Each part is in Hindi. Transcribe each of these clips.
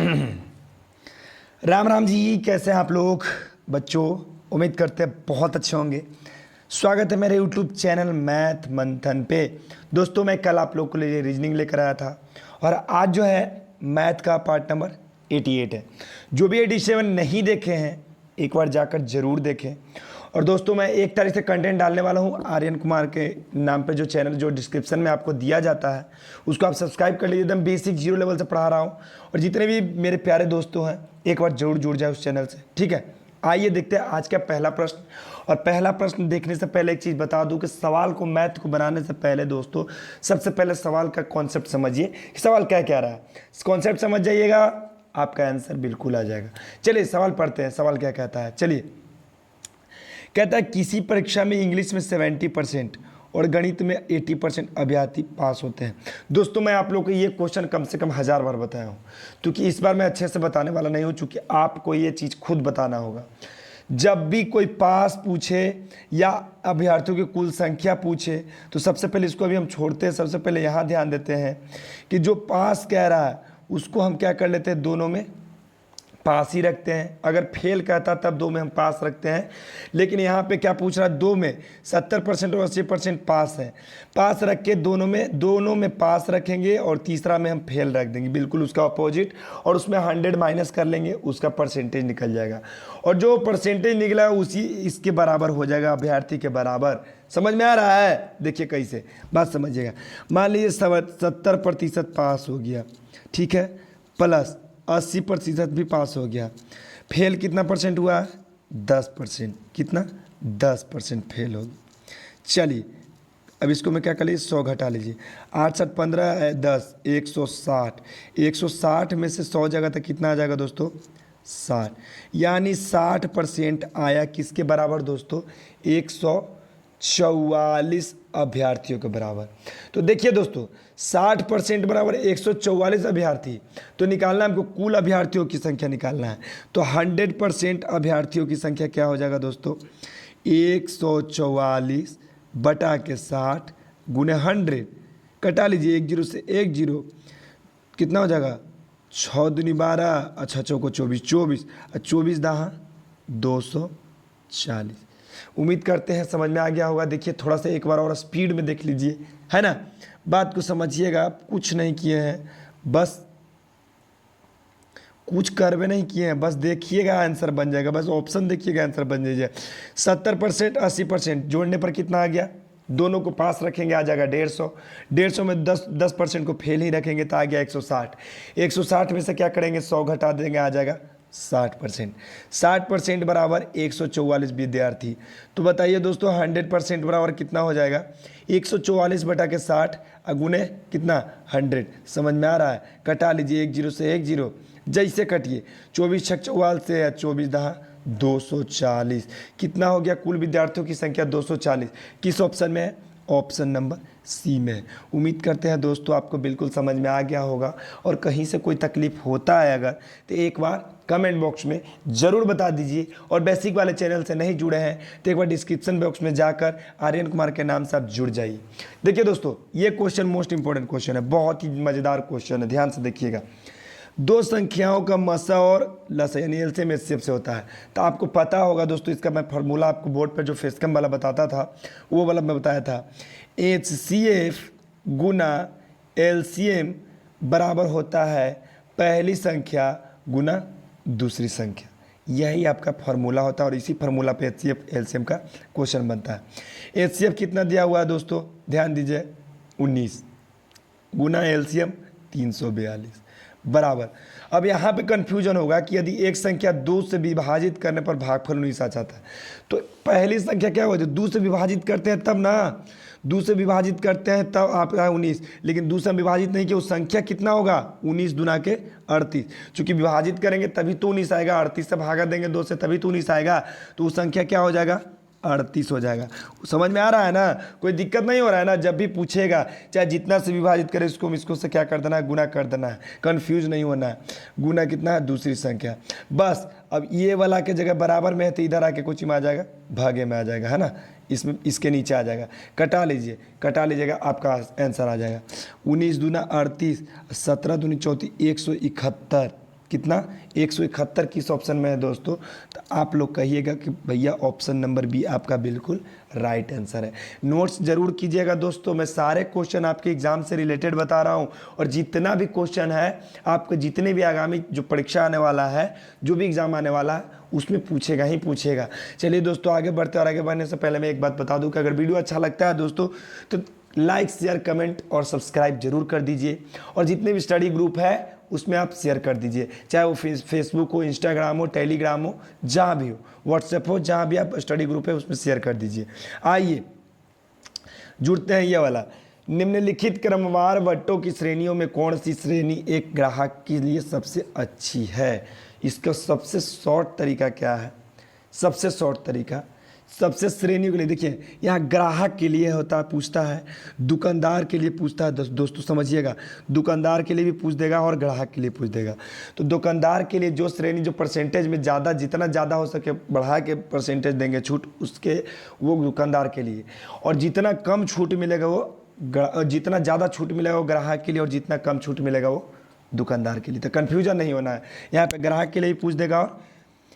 राम राम जी, कैसे हैं आप लोग बच्चों। उम्मीद करते हैं बहुत अच्छे होंगे। स्वागत है मेरे यूट्यूब चैनल मैथ मंथन पे। दोस्तों मैं कल आप लोग के लिए रीजनिंग लेकर आया था और आज जो है मैथ का पार्ट नंबर 88 है। जो भी 87 नहीं देखे हैं एक बार जाकर ज़रूर देखें। और दोस्तों मैं 1 तारीख से कंटेंट डालने वाला हूँ आर्यन कुमार के नाम पे, जो चैनल जो डिस्क्रिप्शन में आपको दिया जाता है उसको आप सब्सक्राइब कर लीजिए। एकदम बेसिक 0 लेवल से पढ़ा रहा हूँ और जितने भी मेरे प्यारे दोस्तों हैं एक बार जरूर जुड़ जाए उस चैनल से, ठीक है। आइए देखते हैं आज का पहला प्रश्न। और पहला प्रश्न देखने से पहले एक चीज़ बता दूं कि सवाल को, मैथ को बनाने से पहले दोस्तों सबसे पहले सवाल का कॉन्सेप्ट समझिए कि सवाल क्या कह रहा है। कॉन्सेप्ट समझ जाइएगा, आपका आंसर बिल्कुल आ जाएगा। चलिए सवाल पढ़ते हैं, सवाल क्या कहता है। चलिए, कहता है किसी परीक्षा में इंग्लिश में 70% और गणित में 80% अभ्यर्थी पास होते हैं। दोस्तों मैं आप लोग को ये क्वेश्चन कम से कम 1000 बार बताया हूँ, क्योंकि इस बार मैं अच्छे से बताने वाला नहीं हूँ, क्योंकि आपको ये चीज़ खुद बताना होगा। जब भी कोई पास पूछे या अभ्यर्थियों की कुल संख्या पूछे तो सबसे पहले इसको अभी हम छोड़ते हैं, सबसे पहले यहाँ ध्यान देते हैं कि जो पास कह रहा है उसको हम क्या कर लेते हैं, दोनों में पास ही रखते हैं। अगर फेल कहता तब 2 में हम पास रखते हैं, लेकिन यहाँ पे क्या पूछ रहा है, 2 में 70% और 80% पास है। पास रख के दोनों में पास रखेंगे और तीसरा में हम फेल रख देंगे, बिल्कुल उसका अपोजिट, और उसमें 100 माइनस कर लेंगे, उसका परसेंटेज निकल जाएगा। और जो परसेंटेज निकला है उसी इसके बराबर हो जाएगा, अभ्यर्थी के बराबर। समझ में आ रहा है? देखिए कैसे, बात समझिएगा। मान लीजिए 70% पास हो गया, ठीक है, प्लस 80% भी पास हो गया। फेल कितना परसेंट हुआ? 10%। कितना? 10% फेल हो गया। चलिए अब इसको मैं क्या कर लीजिए, 100 घटा लीजिए। 8 7 15 10 160। 160 में से 100 जगह तक कितना आ जाएगा दोस्तों? 60। यानी 60% आया किसके बराबर दोस्तों? 144 अभ्यर्थियों के बराबर। तो देखिए दोस्तों 60% बराबर 144 अभ्यर्थी, तो निकालना है हमको कुल अभ्यर्थियों की संख्या निकालना है। तो 100% अभ्यर्थियों की संख्या क्या हो जाएगा दोस्तों? 144 बटा के 60 गुने 100, कटा लीजिए 1 0 से 1 0, कितना हो जाएगा? 6 दूनी 12, अच्छा चौको 24, 24 और 24 दहा 240। उम्मीद करते हैं समझ में आ गया होगा। देखिए थोड़ा सा एक बार और स्पीड में देख लीजिए, है ना। बात को समझिएगा, कुछ नहीं किए हैं, बस कुछ करवे नहीं किए हैं, बस देखिएगा आंसर बन जाएगा। बस ऑप्शन देखिएगा, आंसर बन जाइए। 70% 80% जोड़ने पर कितना आ गया? दोनों को पास रखेंगे आ जाएगा 150। 150 में 10% को फेल ही रखेंगे तो आ गया 160। 160 में से क्या करेंगे, 100 घटा देंगे, आ जाएगा 60%। 60% बराबर 144 विद्यार्थी। तो बताइए दोस्तों 100% बराबर कितना हो जाएगा? 144 बटा के 60 गुने कितना? 100। समझ में आ रहा है? कटा लीजिए 1 0 से 1 0, जैसे कटिए 24 छक 44 से 24 दहा 240। कितना हो गया कुल विद्यार्थियों की संख्या? 240। किस ऑप्शन में है? ऑप्शन नंबर सी में है। उम्मीद करते हैं दोस्तों आपको बिल्कुल समझ में आ गया होगा। और कहीं से कोई तकलीफ होता है अगर, तो एक बार कमेंट बॉक्स में ज़रूर बता दीजिए। और बेसिक वाले चैनल से नहीं जुड़े हैं तो एक बार डिस्क्रिप्शन बॉक्स में जाकर आर्यन कुमार के नाम से आप जुड़ जाइए। देखिए दोस्तों ये क्वेश्चन मोस्ट इंपॉर्टेंट क्वेश्चन है, बहुत ही मज़ेदार क्वेश्चन है, ध्यान से देखिएगा। दो संख्याओं का मसा और लसा यानी एलसीएम एचसीएफ से होता है। तो आपको पता होगा दोस्तों, इसका मैं फार्मूला आपको बोर्ड पर जो फेसकम वाला बताता था वो वाला मैं बताया था। एचसीएफ गुना एलसीएम बराबर होता है पहली संख्या गुना दूसरी संख्या। यही आपका फार्मूला होता है और इसी फार्मूला पे एचसीएफ एलसीएम का क्वेश्चन बनता है। एचसीएफ कितना दिया हुआ है दोस्तों? ध्यान दीजिए 19 गुना एलसीएम 342 बराबर। अब यहाँ पे कन्फ्यूजन होगा कि यदि एक संख्या 2 से विभाजित करने पर भागफल 19 आ जाता है तो पहली संख्या क्या होती है? 2 से विभाजित करते हैं तब ना, 2 से विभाजित करते हैं तब आपका 19, लेकिन 2 से विभाजित नहीं किया, उस संख्या कितना होगा? 19 दुना के 38। चूंकि विभाजित करेंगे तभी तो 19 आएगा, 38 से भागा देंगे 2 से तभी तो 19 आएगा, तो उस संख्या क्या हो जाएगा? 38 हो जाएगा। समझ में आ रहा है ना? कोई दिक्कत नहीं हो रहा है ना? जब भी पूछेगा चाहे जितना से विभाजित करे इसको से क्या कर देना है? गुना कर देना है। कंफ्यूज नहीं होना है। गुना कितना है? दूसरी संख्या। बस अब ये वाला के जगह बराबर में है तो इधर आके कुछ में आ जाएगा, भागे में आ जाएगा, है ना। इसमें इसके नीचे आ जाएगा, कटा लीजिएगा, आपका आंसर आ जाएगा 19 दूना 38, 17 दूनी 34, 171। कितना 171 किस ऑप्शन में है दोस्तों? तो आप लोग कहिएगा कि भैया ऑप्शन नंबर बी आपका बिल्कुल राइट आंसर है। नोट्स जरूर कीजिएगा दोस्तों, मैं सारे क्वेश्चन आपके एग्जाम से रिलेटेड बता रहा हूं, और जितना भी क्वेश्चन है आपके जितने भी आगामी जो परीक्षा आने वाला है, जो भी एग्जाम आने वाला है, उसमें पूछेगा ही पूछेगा। चलिए दोस्तों आगे बढ़ते, और आगे बढ़ने से पहले मैं एक बात बता दूं कि अगर वीडियो अच्छा लगता है दोस्तों तो लाइक शेयर कमेंट और सब्सक्राइब जरूर कर दीजिए, और जितने भी स्टडी ग्रुप है उसमें आप शेयर कर दीजिए, चाहे वो फेसबुक हो, इंस्टाग्राम हो, टेलीग्राम हो, जहाँ भी हो, व्हाट्सएप हो, जहाँ भी आप स्टडी ग्रुप है उसमें शेयर कर दीजिए। आइए जुड़ते हैं ये वाला, निम्नलिखित क्रमवार बट्टों की श्रेणियों में कौन सी श्रेणी एक ग्राहक के लिए सबसे अच्छी है? इसका सबसे शॉर्ट तरीका क्या है? सबसे शॉर्ट तरीका सबसे श्रेणियों के लिए, देखिए यहाँ ग्राहक के लिए होता है, पूछता है, दुकानदार के लिए पूछता है, दोस्तों समझिएगा, दुकानदार के लिए भी पूछ देगा और ग्राहक के लिए पूछ देगा। तो दुकानदार के लिए जो श्रेणी जो परसेंटेज में ज़्यादा, जितना ज़्यादा हो सके बढ़ा के परसेंटेज देंगे छूट, उसके वो दुकानदार के लिए, और जितना कम छूट मिलेगा वो जितना ज़्यादा छूट मिलेगा वो ग्राहक के लिए, और जितना कम छूट मिलेगा वो दुकानदार के लिए। तो कन्फ्यूजन नहीं होना है, यहाँ पे ग्राहक के लिए भी पूछ देगा। और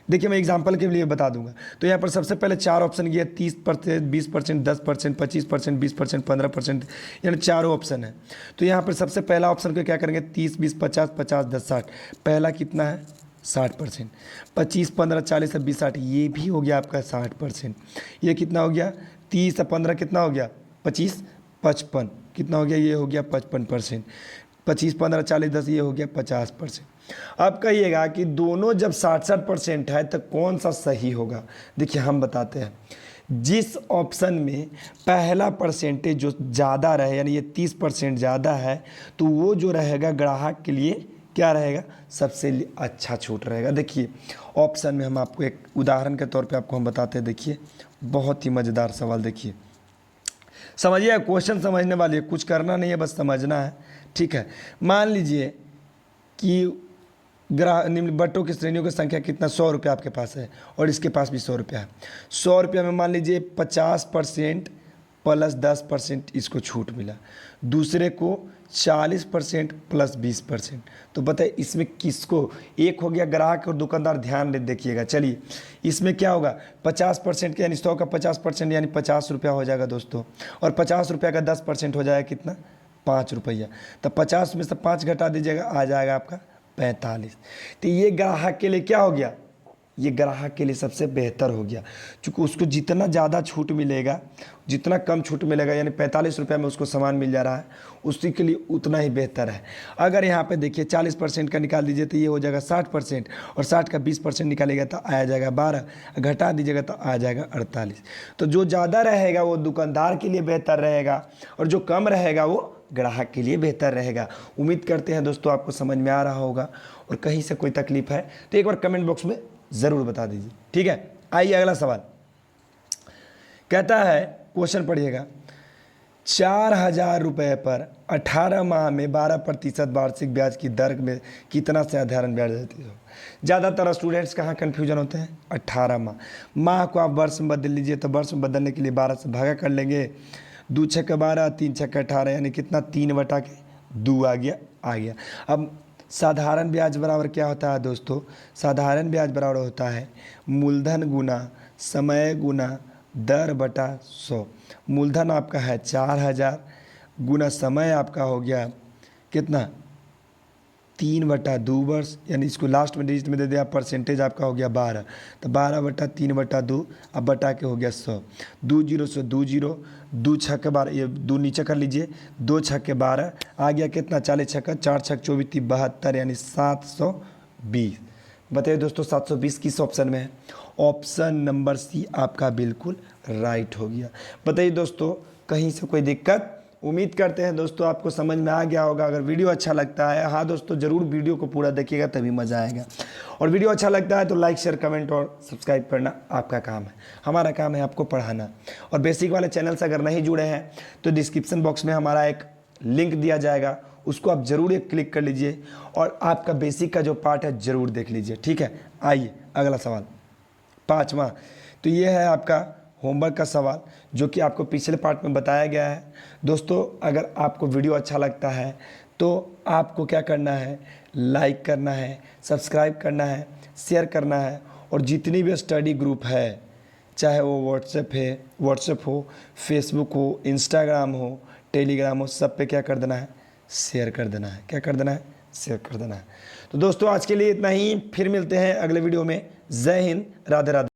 देखिए मैं एग्जांपल के लिए बता दूंगा, तो यहाँ पर सबसे पहले 4 ऑप्शन किया, 30%, 20%, 10%, 25%, 20%, 15%, यानी 4 ऑप्शन है। तो यहाँ पर सबसे पहला ऑप्शन को क्या करेंगे, 30, 20, 50, 50, 10, 60। पहला कितना है 60%, 25, 15, 40, 20, 60, ये भी हो गया आपका 60%। ये कितना हो गया 30 और 15 कितना हो गया 25, 55 कितना हो गया, ये हो गया 55%। 25, 15, 40, 10 ये हो गया 50%। अब कहिएगा कि दोनों जब 60-60% है तो कौन सा सही होगा? देखिए हम बताते हैं, जिस ऑप्शन में पहला परसेंटेज जो ज़्यादा रहे, यानी ये 30% ज़्यादा है, तो वो जो रहेगा ग्राहक के लिए क्या रहेगा, सबसे अच्छा छूट रहेगा। देखिए ऑप्शन में हम आपको एक उदाहरण के तौर पे आपको हम बताते हैं, देखिए बहुत ही मज़ेदार सवाल, देखिए समझिए, क्वेश्चन समझने वाली है, कुछ करना नहीं है, बस समझना है, ठीक है। मान लीजिए कि निम्न बट्टों की श्रेणियों की संख्या कितना, 100 रुपये आपके पास है और इसके पास भी 100 रुपया है। 100 रुपया में मान लीजिए 50% प्लस 10% इसको छूट मिला, दूसरे को 40% प्लस 20%। तो बताइए इसमें किसको, एक हो गया ग्राहक और दुकानदार, ध्यान दे देखिएगा। चलिए इसमें क्या होगा, 50% के यानी 100 का 50% यानी 50 रुपया हो जाएगा दोस्तों, और 50 रुपया का 10% हो जाएगा कितना, 5 रुपया। तो 50 में से 5 घटा दीजिएगा, आ जाएगा आपका 45। तो ये ग्राहक के लिए क्या हो गया, ये ग्राहक के लिए सबसे बेहतर हो गया, क्योंकि उसको जितना ज़्यादा छूट मिलेगा, जितना कम छूट मिलेगा, यानी 45 रुपये में उसको सामान मिल जा रहा है, उसी के लिए उतना ही बेहतर है। अगर यहाँ पे देखिए 40% का निकाल दीजिए तो ये हो जाएगा 60%, और 60 का 20% निकालेगा तो आ जाएगा 12, घटा दीजिएगा तो आ जाएगा 48। तो जो ज़्यादा रहेगा वो दुकानदार के लिए बेहतर रहेगा, और जो कम रहेगा वो ग्राहक के लिए बेहतर रहेगा। उम्मीद करते हैं दोस्तों आपको समझ में आ रहा होगा, और कहीं से कोई तकलीफ है तो एक बार कमेंट बॉक्स में ज़रूर बता दीजिए, ठीक है। आइए अगला सवाल कहता है, क्वेश्चन पढ़िएगा, 4000 रुपये पर 18 माह में 12% वार्षिक ब्याज की दर में कितना साधारण ब्याज देती हो? ज़्यादातर स्टूडेंट्स कहाँ कन्फ्यूजन होते हैं, 18 माह को आप वर्ष में बदल लीजिए, तो वर्ष में बदलने के लिए 12 से भागा कर लेंगे, 2 छक्के 12, 3 छक्के 18, यानी कितना 3/2 आ गया। अब साधारण ब्याज बराबर क्या होता है दोस्तों, साधारण ब्याज बराबर होता है मूलधन गुना समय गुना दर बटा 100। मूलधन आपका है 4000 गुना समय आपका हो गया कितना 3/2 वर्ष, यानी इसको लास्ट में डिजिट में दे दिया, परसेंटेज आपका हो गया 12, तो 12/3/2, अब बटा के हो गया 100। 2 0 से 2 0, 2 छक्के 12, ये 2 नीचे कर लीजिए, 2 छक्के 12 आ गया कितना, 40 छक्का 4 छक्के 24 72, यानी 720। बताइए दोस्तों 720 किस ऑप्शन में है? ऑप्शन नंबर सी आपका बिल्कुल राइट हो गया। बताइए दोस्तों कहीं से कोई दिक्कत? उम्मीद करते हैं दोस्तों आपको समझ में आ गया होगा। अगर वीडियो अच्छा लगता है, हाँ दोस्तों ज़रूर वीडियो को पूरा देखिएगा तभी मज़ा आएगा, और वीडियो अच्छा लगता है तो लाइक शेयर कमेंट और सब्सक्राइब करना आपका काम है, हमारा काम है आपको पढ़ाना। और बेसिक वाले चैनल से अगर नहीं जुड़े हैं तो डिस्क्रिप्शन बॉक्स में हमारा एक लिंक दिया जाएगा, उसको आप ज़रूर एक क्लिक कर लीजिए और आपका बेसिक का जो पार्ट है ज़रूर देख लीजिए, ठीक है। आइए अगला सवाल 5वां, तो ये है आपका होमवर्क का सवाल जो कि आपको पिछले पार्ट में बताया गया है। दोस्तों अगर आपको वीडियो अच्छा लगता है तो आपको क्या करना है, लाइक करना है, सब्सक्राइब करना है, शेयर करना है। और जितनी भी स्टडी ग्रुप है, चाहे वो व्हाट्सएप हो, फेसबुक हो, इंस्टाग्राम हो, टेलीग्राम हो, सब पे क्या कर देना है, शेयर कर देना है। क्या कर देना है, शेयर कर देना है। तो दोस्तों आज के लिए इतना ही, फिर मिलते हैं अगले वीडियो में। जय हिंद, राधे राधे।